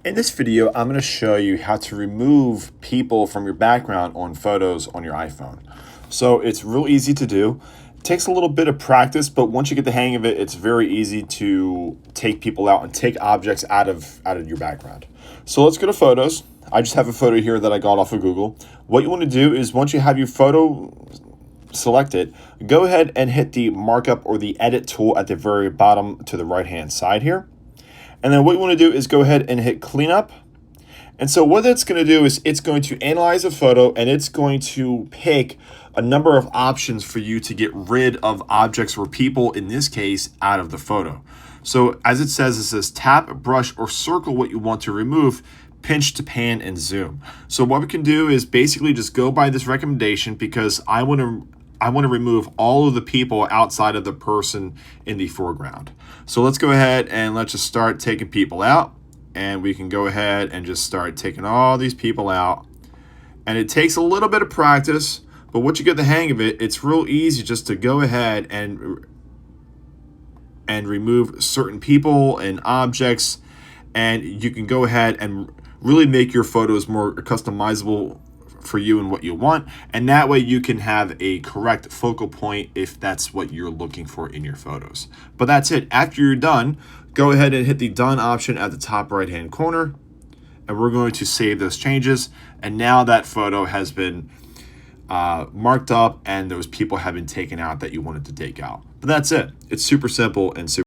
In this video, I'm going to show you how to remove people from your background on photos on your iPhone. So it's real easy to do. It takes a little bit of practice, but once you get the hang of it, it's very easy to take people out and take objects out of your background. So let's go to photos. I just have a photo here that I got off of Google. What you want to do is once you have your photo selected, go ahead and hit the markup or the edit tool at the very bottom to the right hand side here. And then what you want to do is go ahead and hit cleanup. And so what that's going to do is it's going to analyze a photo and it's going to pick a number of options for you to get rid of objects or people, in this case, out of the photo. So as it says tap, brush, or circle what you want to remove, pinch to pan, and zoom. So what we can do is basically just go by this recommendation because I want to remove all of the people outside of the person in the foreground. So let's go ahead and let's just start taking people out. And we can go ahead and just start taking all these people out. And it takes a little bit of practice, but once you get the hang of it, it's real easy just to go ahead and remove certain people and objects. And you can go ahead and really make your photos more customizable for you and what you want, and that way you can have a correct focal point if that's what you're looking for in your photos. But that's it. After you're done, go ahead and hit the done option at the top right hand corner, and we're going to save those changes. And now that photo has been marked up and those people have been taken out that you wanted to take out. But that's it. It's super simple and super